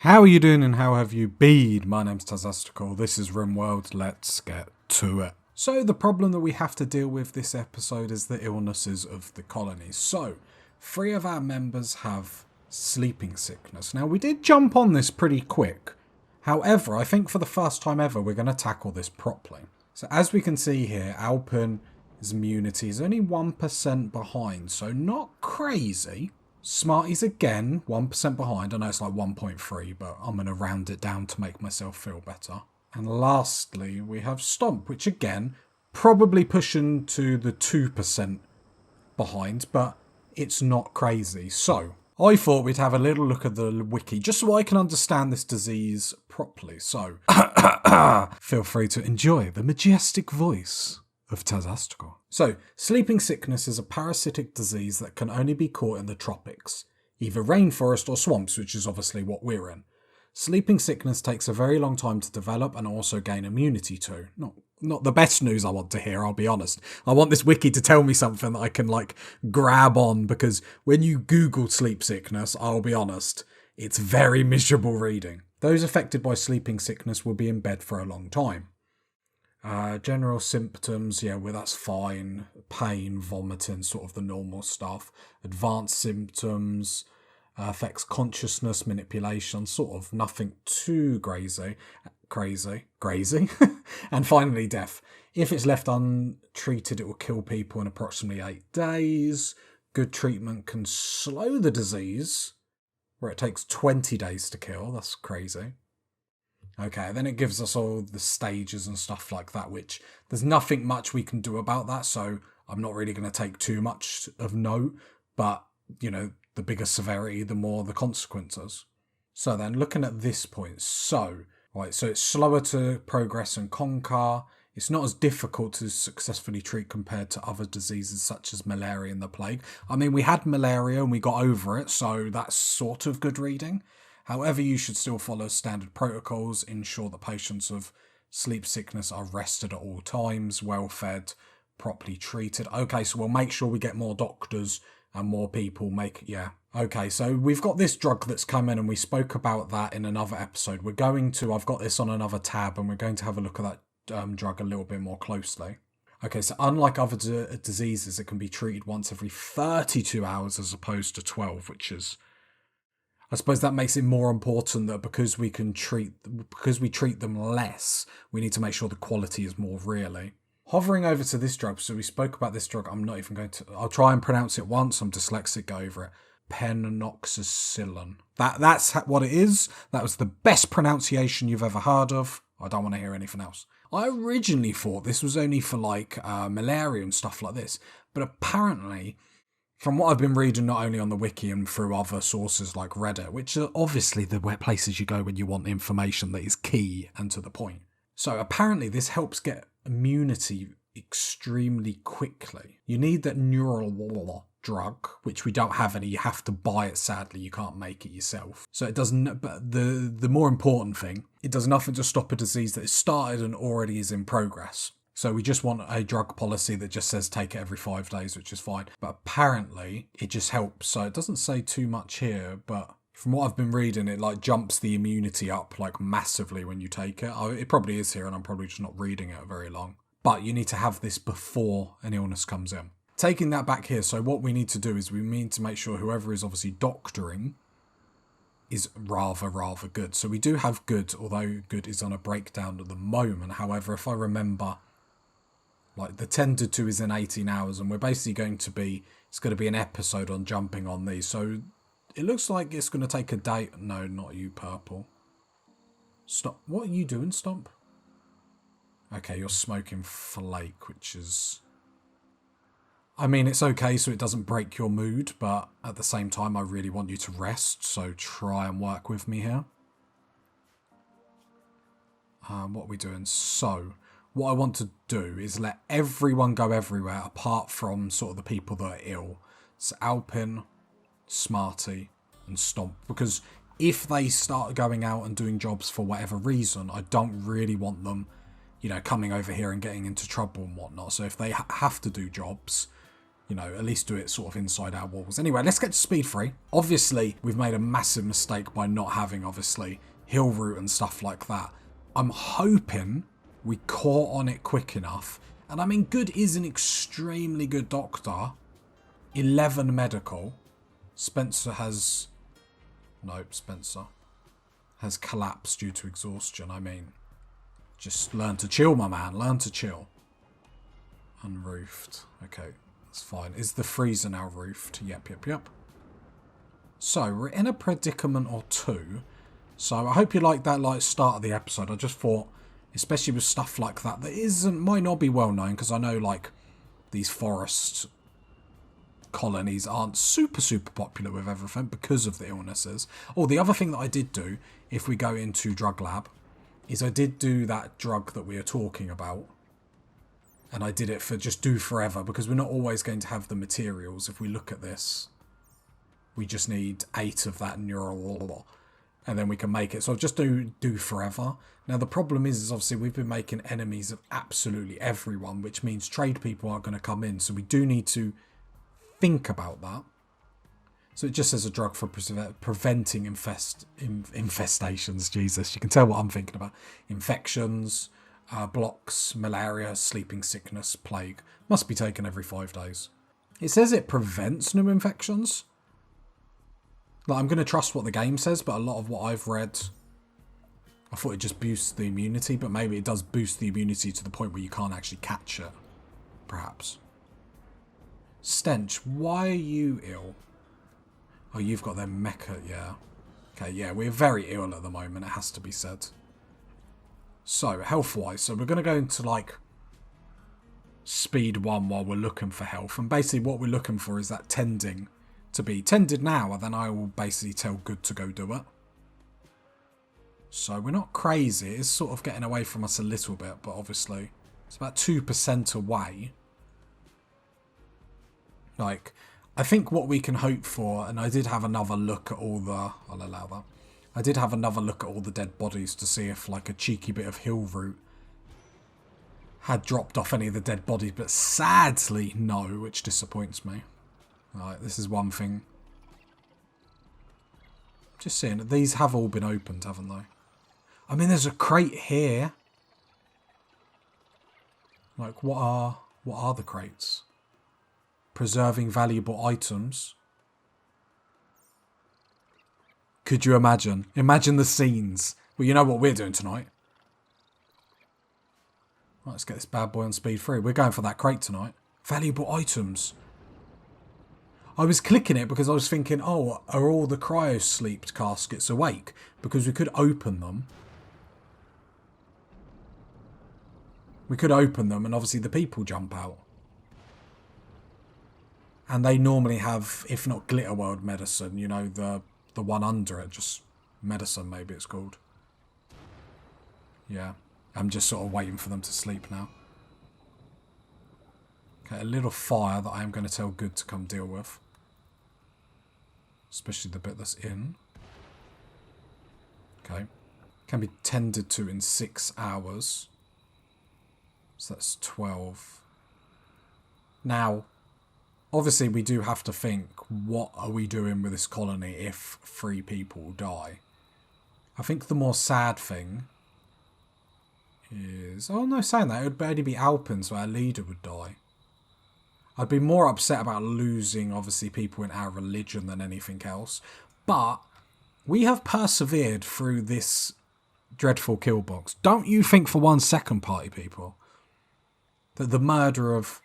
How are you doing and how have you been? My name's Tazastical. This is Rimworld. Let's get to it. So the problem that we have to deal with this episode is the illnesses of the colonies. So 3 of our members have sleeping sickness. Now we did jump on this pretty quick. However, I think for the first time ever we're going to tackle this properly. So as we can see here, Alpin's immunity is only 1% behind, so not crazy. Smarties again, 1% behind. I know it's like 1.3, but I'm going to round it down to make myself feel better. And lastly, we have Stomp, which again, probably pushing to the 2% behind, but it's not crazy. So, I thought we'd have a little look at the wiki, just so I can understand this disease properly. So, feel free to enjoy the majestic voice of Tazastical. So, sleeping sickness is a parasitic disease that can only be caught in the tropics, either rainforest or swamps, which is obviously what we're in. Sleeping sickness takes a very long time to develop and also gain immunity to. Not the best news I want to hear, I'll be honest. I want this wiki to tell me something that I can grab on, because when you Google sleep sickness, I'll be honest, it's very miserable reading. Those affected by sleeping sickness will be in bed for a long time. General symptoms, that's fine. Pain, vomiting, sort of the normal stuff. Advanced symptoms, affects consciousness, manipulation, sort of nothing too crazy. And finally, death. If it's left untreated, it will kill people in approximately 8 days. Good treatment can slow the disease, where it takes 20 days to kill. That's crazy. Okay, then it gives us all the stages and stuff like that, which there's nothing much we can do about that, so I'm not really going to take too much of note, but, the bigger severity, the more the consequences. So then, looking at this point, so it's slower to progress and conquer. It's not as difficult to successfully treat compared to other diseases such as malaria and the plague. I mean, we had malaria and we got over it, so that's sort of good reading. However, you should still follow standard protocols, ensure that patients of sleep sickness are rested at all times, well fed, properly treated. Okay, so we'll make sure we get more doctors and more people Okay, so we've got this drug that's come in and we spoke about that in another episode. I've got this on another tab and we're going to have a look at that drug a little bit more closely. Okay, so unlike other diseases, it can be treated once every 32 hours as opposed to 12, which is... I suppose that makes it more important that because we treat them less, we need to make sure the quality is more really. Hovering over to this drug, so we spoke about this drug, I'll try and pronounce it once, I'm dyslexic, go over it. Penoxycyllin. That's what it is. That was the best pronunciation you've ever heard of. I don't want to hear anything else. I originally thought this was only for malaria and stuff like this, but apparently... From what I've been reading, not only on the wiki and through other sources like Reddit, which are obviously the places you go when you want information that is key and to the point. So apparently this helps get immunity extremely quickly. You need that neural drug, which we don't have any. You have to buy it, sadly. You can't make it yourself. So it doesn't, but the more important thing, it does nothing to stop a disease that is started and already is in progress. So we just want a drug policy that just says take it every 5 days, which is fine. But apparently it just helps. So it doesn't say too much here, but from what I've been reading, it jumps the immunity up massively when you take it. It probably is here and I'm probably just not reading it very long. But you need to have this before an illness comes in. Taking that back here, so what we need to do is we need to make sure whoever is obviously doctoring is rather good. So we do have good, although good is on a breakdown at the moment. However, if I remember... the tended to is in 18 hours and we're basically it's going to be an episode on jumping on these. So it looks like it's going to take a day. No, not you, Purple. Stop. What are you doing, Stomp? Okay, you're smoking flake, which is... I mean, it's okay so it doesn't break your mood, but at the same time, I really want you to rest. So try and work with me here. What are we doing? So... What I want to do is let everyone go everywhere apart from sort of the people that are ill. So Alpin, Smarty and Stomp. Because if they start going out and doing jobs for whatever reason, I don't really want them, coming over here and getting into trouble and whatnot. So if they have to do jobs, you know, at least do it sort of inside our walls. Anyway, let's get to speed 3. Obviously, we've made a massive mistake by not having, obviously, hill route and stuff like that. I'm hoping we caught on it quick enough. And I mean, Good is an extremely good doctor. 11 medical. Spencer has... Nope, Spencer has collapsed due to exhaustion. I mean, just learn to chill, my man. Learn to chill. Unroofed. Okay, that's fine. Is the freezer now roofed? Yep. So, we're in a predicament or two. So, I hope you like that start of the episode. I just thought, especially with stuff like that, might not be well known, because I know, like, these forest colonies aren't super popular with everything because of the illnesses. Oh, the other thing that I did do, if we go into drug lab, is I did do that drug that we are talking about. And I did it for just do forever, because we're not always going to have the materials. If we look at this, we just need 8 of that neural, and then we can make it. So I'll just do forever. Now the problem is obviously we've been making enemies of absolutely everyone, which means trade people aren't going to come in. So we do need to think about that. So it just says a drug for preventing infestations. Jesus, you can tell what I'm thinking about. Infections, blocks, malaria, sleeping sickness, plague. Must be taken every 5 days. It says it prevents new infections. Like, I'm going to trust what the game says, but a lot of what I've read, I thought it just boosts the immunity, but maybe it does boost the immunity to the point where you can't actually catch it. Perhaps. Stench, why are you ill? Oh, you've got them mecha, yeah. Okay, yeah, we're very ill at the moment, it has to be said. So, health-wise, so we're going to go into, like, speed 1 while we're looking for health. And basically what we're looking for is that tending to be tended now, and then I will basically tell Good to go do it. So we're not crazy. It's sort of getting away from us a little bit, but obviously it's about 2% away. Like, I think what we can hope for, and I did have another look at all the... I'll allow that. I did have another look at all the dead bodies to see if, like, a cheeky bit of hill route had dropped off any of the dead bodies, but sadly, no, which disappoints me. Right, this is one thing. Just seeing that these have all been opened, haven't they? I mean, there's a crate here. Like, what are the crates? Preserving valuable items. Could you imagine? Imagine the scenes. Well, you know what we're doing tonight. Right, let's get this bad boy on speed 3. We're going for that crate tonight. Valuable items. I was clicking it because I was thinking, oh, are all the cryo-sleeped caskets awake? Because we could open them. We could open them and obviously the people jump out. And they normally have, if not Glitter World medicine, you know, the one under it, just medicine maybe it's called. Yeah, I'm just sort of waiting for them to sleep now. Okay, a little fire that I am going to tell Good to come deal with. Especially the bit that's in. Okay. Can be tended to in 6 hours. So that's 12. Now, obviously we do have to think, what are we doing with this colony if 3 people die? I think the more sad thing is... Oh no, saying that, it would only be Alpin, so our leader would die. I'd be more upset about losing, obviously, people in our religion than anything else. But we have persevered through this dreadful kill box. Don't you think for 1 second, party people, that the murder of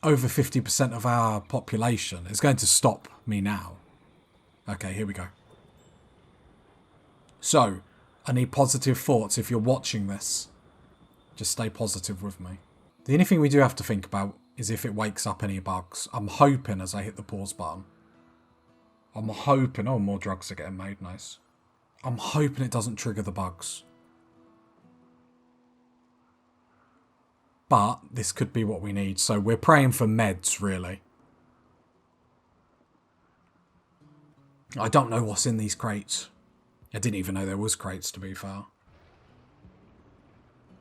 over 50% of our population is going to stop me now? Okay, here we go. So, I need positive thoughts. If you're watching this, just stay positive with me. The only thing we do have to think about is if it wakes up any bugs. I'm hoping as I hit the pause button. I'm hoping... Oh, more drugs are getting made. Nice. I'm hoping it doesn't trigger the bugs. But this could be what we need. So we're praying for meds, really. I don't know what's in these crates. I didn't even know there was crates, to be fair.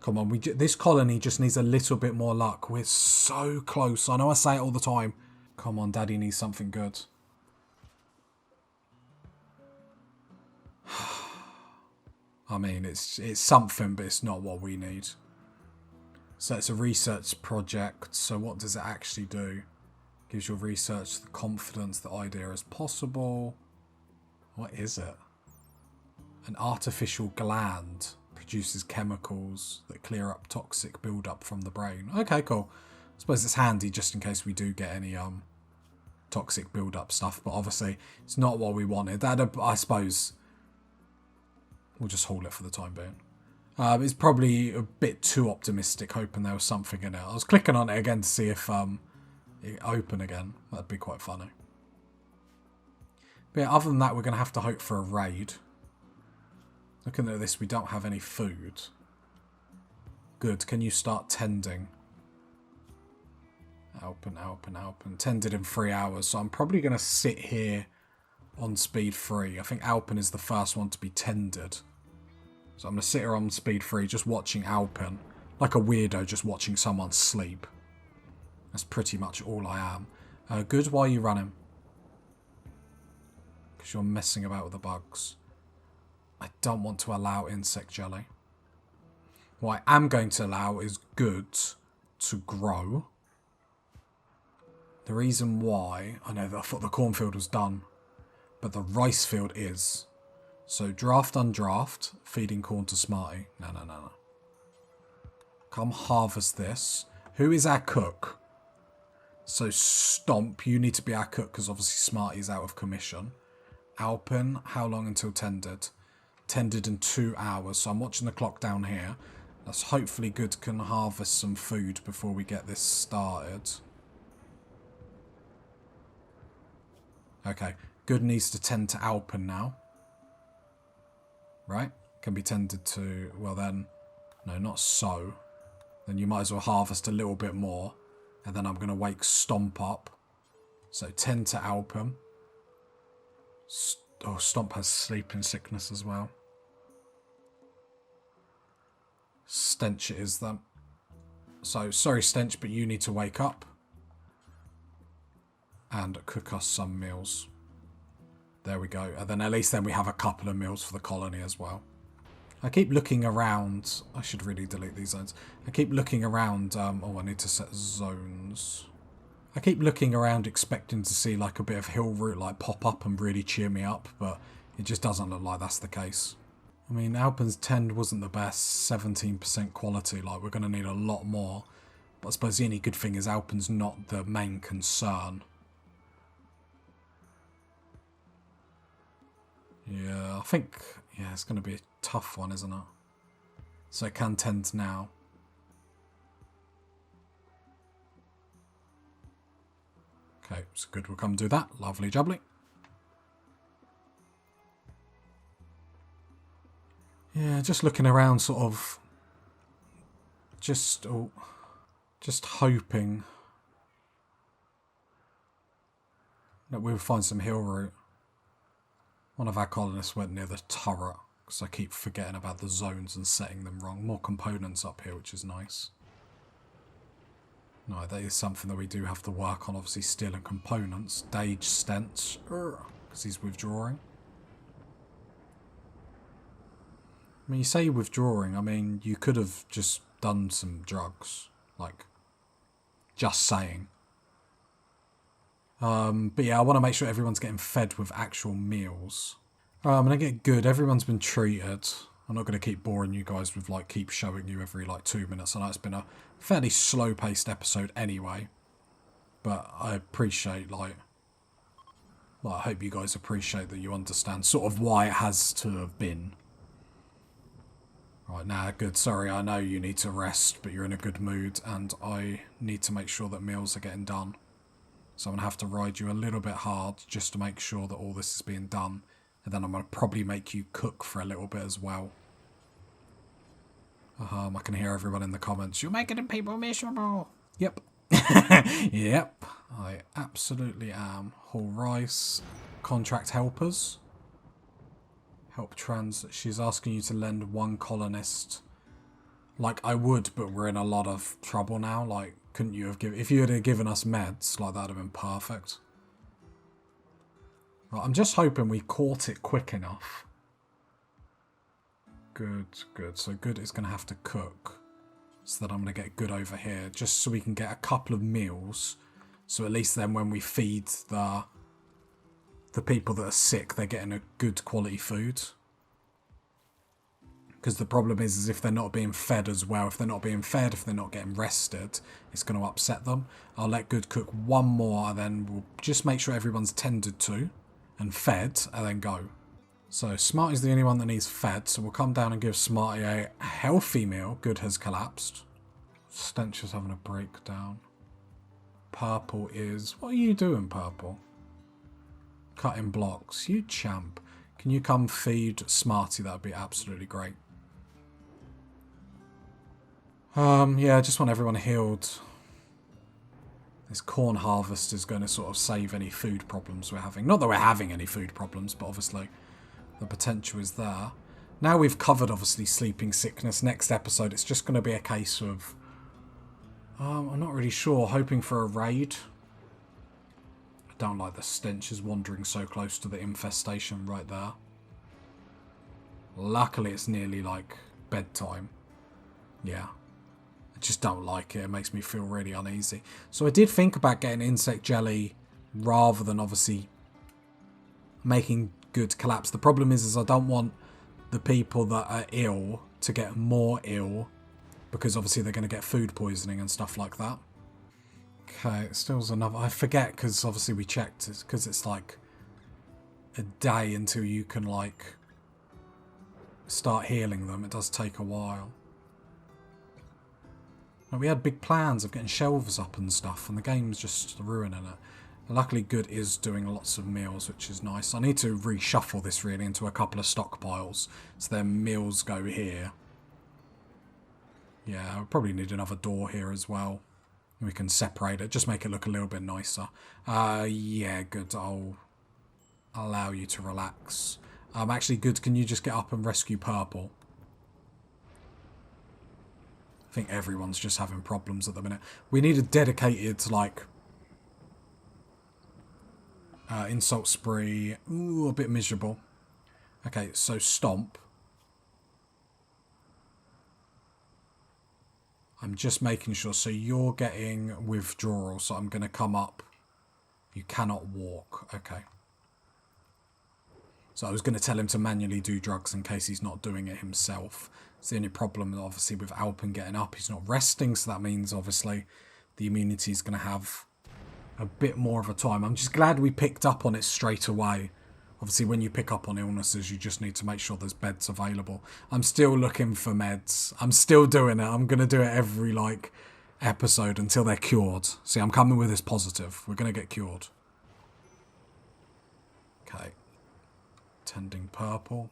Come on, this colony just needs a little bit more luck. We're so close. I know I say it all the time. Come on, Daddy needs something good. I mean, it's something, but it's not what we need. So it's a research project. So what does it actually do? Gives your research the confidence the idea is possible. What is it? An artificial gland produces chemicals that clear up toxic buildup from the brain. Okay, cool. I suppose it's handy just in case we do get any toxic buildup stuff, but obviously it's not what we wanted. That I suppose we'll just hold it for the time being. It's probably a bit too optimistic, hoping there was something in it. I was clicking on it again to see if it opened again. That'd be quite funny. But yeah, other than that, we're going to have to hope for a raid. Looking at this, we don't have any food. Good. Can you start tending? Alpen. Tended in 3 hours. So I'm probably going to sit here on speed 3. I think Alpen is the first one to be tended. So I'm going to sit here on speed 3 just watching Alpen. Like a weirdo just watching someone sleep. That's pretty much all I am. Good, why are you running? Because you're messing about with the bugs. I don't want to allow insect jelly. What I am going to allow is goods to grow. The reason why, I thought the cornfield was done, but the rice field is. So draft, undraft, feeding corn to Smarty. No. Come harvest this. Who is our cook? So Stomp, you need to be our cook because obviously Smarty's out of commission. Alpen, how long until tended? Tended in 2 hours, so I'm watching the clock down here. That's hopefully good, can harvest some food before we get this started. Okay, good needs to tend to Alpen now. Right? Can be tended to, well then, no, not so. Then you might as well harvest a little bit more. And then I'm going to wake Stomp up. So tend to Alpen. Stomp has sleeping sickness as well. Stench it is then. So, sorry Stench, but you need to wake up. And cook us some meals. There we go. And then at least then we have a couple of meals for the colony as well. I keep looking around. I should really delete these zones. I keep looking around. I need to set zones. I keep looking around expecting to see like a bit of hill route like pop up and really cheer me up, but it just doesn't look like that's the case. I mean, Alpen's tend wasn't the best, 17% quality, like we're going to need a lot more. But I suppose the only good thing is Alpen's not the main concern. Yeah, I think, yeah, it's going to be a tough one, isn't it? So it can tend now. Okay, so good, we'll come do that. Lovely jubbly. Yeah, just looking around, sort of, just hoping that we'll find some hill route. One of our colonists went near the turret, because I keep forgetting about the zones and setting them wrong. More components up here, which is nice. No, that is something that we do have to work on, obviously stealing components. Dage Stench, because he's withdrawing. I mean, you say withdrawing, I mean, you could have just done some drugs. Like, just saying. But yeah, I want to make sure everyone's getting fed with actual meals. I'm going to get good. Everyone's been treated. I'm not going to keep boring you guys with, like, keep showing you every, like, 2 minutes. I know it's been a fairly slow-paced episode anyway. But I appreciate, like, I hope you guys appreciate that you understand sort of why it has to have been. Right, now, good. Sorry, I know you need to rest, but you're in a good mood, and I need to make sure that meals are getting done. So I'm going to have to ride you a little bit hard just to make sure that all this is being done. And then I'm going to probably make you cook for a little bit as well. I can hear everyone in the comments. You're making the people miserable. Yep. Yep. I absolutely am. Haul rice. Contract helpers. Help trans. She's asking you to lend one colonist Like, I would, but we're in a lot of trouble now. Like, couldn't you have given... If you had given us meds, like, that would have been perfect. Right, I'm just hoping we caught it quick enough. Good, good. So good is going to have to cook. So that I'm going to get good over here. Just so we can get a couple of meals. So at least then when we feed the people that are sick, they're getting a good quality food. Because the problem is if they're not being fed as well, if they're not being fed, if they're not getting rested, it's going to upset them. I'll let Good cook one more, and then we'll just make sure everyone's tended to and fed, and then go. So Smarty's the only one that needs fed, so we'll come down and give Smarty a healthy meal. Good has collapsed. Stench is having a breakdown. Purple is... What are you doing, Purple? Cutting blocks. You champ. Can you come feed Smarty? That would be absolutely great. Yeah, I just want everyone healed. This corn harvest is going to sort of save any food problems we're having. Not that we're having any food problems, but obviously the potential is there. Now we've covered, obviously, sleeping sickness. Next episode, it's just going to be a case of... I'm not really sure. Hoping for a raid. I don't like the stenches wandering so close to the infestation right there. Luckily, it's nearly, like, bedtime. Yeah. I just don't like it. It makes me feel really uneasy. So I did think about getting insect jelly rather than obviously making Good collapse. The problem is I don't want the people that are ill to get more ill because obviously they're going to get food poisoning and stuff like that. Okay, still's another... I forget because obviously we checked it because it's like a day until you can like start healing them. It does take a while. We had big plans of getting shelves up and stuff, and the game's just ruining it. Luckily, Good is doing lots of meals, which is nice. I need to reshuffle this really into a couple of stockpiles, so then meals go here. Yeah, I'll probably need another door here as well. We can separate it, just make it look a little bit nicer. Yeah, Good, I'll allow you to relax. Actually, Good, can you just get up and rescue Purple? I think everyone's just having problems at the minute. We need a dedicated, like, insult spree. Ooh, a bit miserable. Okay, so Stomp. I'm just making sure. So you're getting withdrawal, so I'm going to come up. You cannot walk. Okay. So I was going to tell him to manually do drugs in case he's not doing it himself. It's the only problem, obviously, with Alpen getting up. He's not resting, so that means, obviously, the immunity is going to have a bit more of a time. I'm just glad we picked up on it straight away. Obviously, when you pick up on illnesses, you just need to make sure there's beds available. I'm still looking for meds. I'm still doing it. I'm going to do it every, like, episode until they're cured. See, I'm coming with this positive. We're going to get cured. Okay. Tending Purple.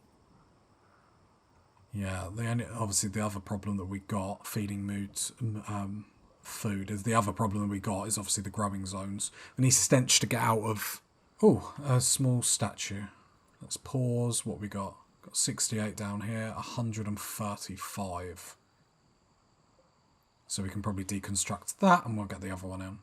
Yeah, obviously the other problem that we got, feeding moods, food, is the other problem that we got is obviously the growing zones. We need Stench to get out of... Oh, a small statue. Let's pause. What we got? Got 68 down here, 135. So we can probably deconstruct that and we'll get the other one in.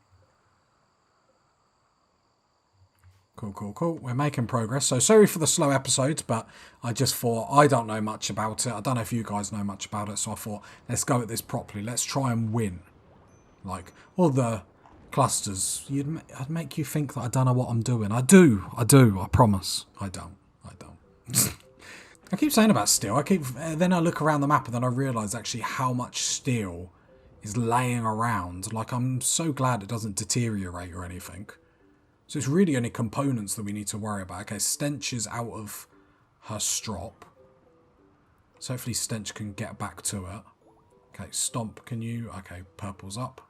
Cool, cool, cool. We're making progress. So sorry for the slow episodes, but I just thought, I don't know much about it. I don't know if you guys know much about it, so I thought, let's go at this properly. Let's try and win. Like, all the clusters, I'd make you think that I don't know what I'm doing. I do, I promise. I don't. I keep saying about steel. Then I look around the map and then I realise actually how much steel is laying around. Like, I'm so glad it doesn't deteriorate or anything. So it's really only components that we need to worry about. Okay, Stench is out of her strop. So hopefully Stench can get back to it. Okay, Stomp, can you... Okay, Purple's up.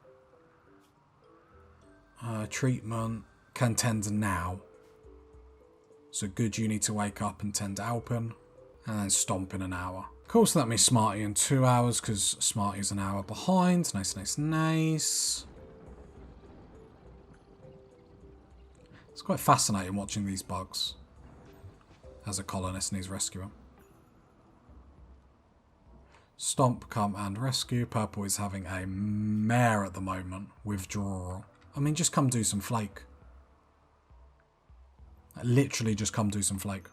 Treatment can tend now. So Good, you need to wake up and tend to Alpen. And then Stomp in an hour. Cool, so that means Smarty in 2 hours, because Smarty's an hour behind. Nice, nice, nice. It's quite fascinating watching these bugs as a colonist and his rescuer. Stomp, come and rescue. Purple is having a mare at the moment. Withdrawal. I mean, just come do some flake. Literally just come do some flake.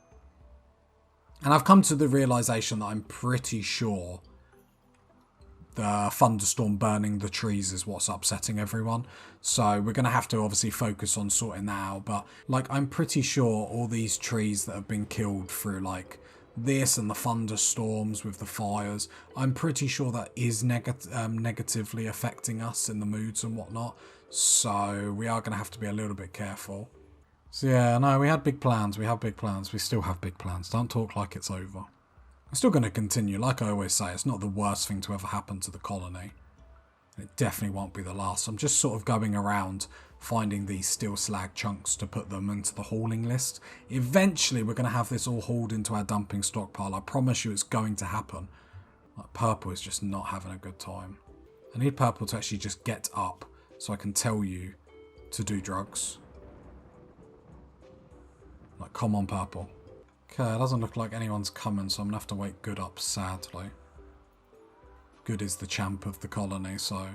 And I've come to the realisation that I'm pretty sure the thunderstorm burning the trees is what's upsetting everyone. So we're going to have to obviously focus on sorting that out. But like, I'm pretty sure all these trees that have been killed through like this and the thunderstorms with the fires, I'm pretty sure that is negatively affecting us in the moods and whatnot. So we are going to have to be a little bit careful. So yeah, no, we had big plans. We have big plans. We still have big plans. Don't talk like it's over. I'm still going to continue. Like I always say, it's not the worst thing to ever happen to the colony. It definitely won't be the last. I'm just sort of going around finding these steel slag chunks to put them into the hauling list. Eventually, we're going to have this all hauled into our dumping stockpile. I promise you it's going to happen. Like, Purple is just not having a good time. I need Purple to actually just get up so I can tell you to do drugs. Like, come on, Purple. Okay, it doesn't look like anyone's coming, so I'm going to have to wake Good up, sadly. Good is the champ of the colony, so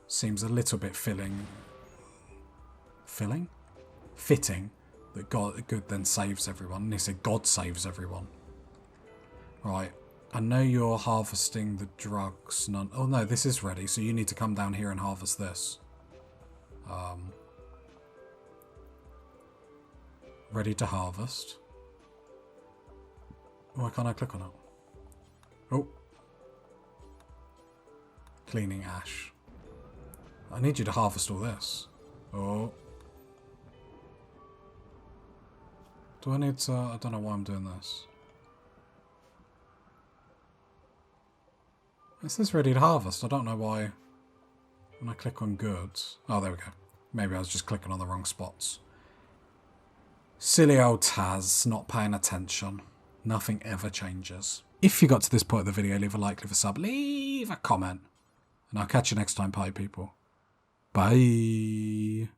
seems a little bit fitting that Good then saves everyone. And he said God saves everyone. Right, I know you're harvesting the drugs. Oh no, this is ready, so you need to come down here and harvest this. Ready to harvest. Why can't I click on it? Oh. Cleaning ash. I need you to harvest all this. Oh. Do I need to... I don't know why I'm doing this. It says ready to harvest. I don't know why. When I click on goods... Oh, there we go. Maybe I was just clicking on the wrong spots. Silly old Taz, not paying attention. Nothing ever changes. If you got to this point of the video, leave a like, leave a sub, leave a comment. And I'll catch you next time, party people. Bye.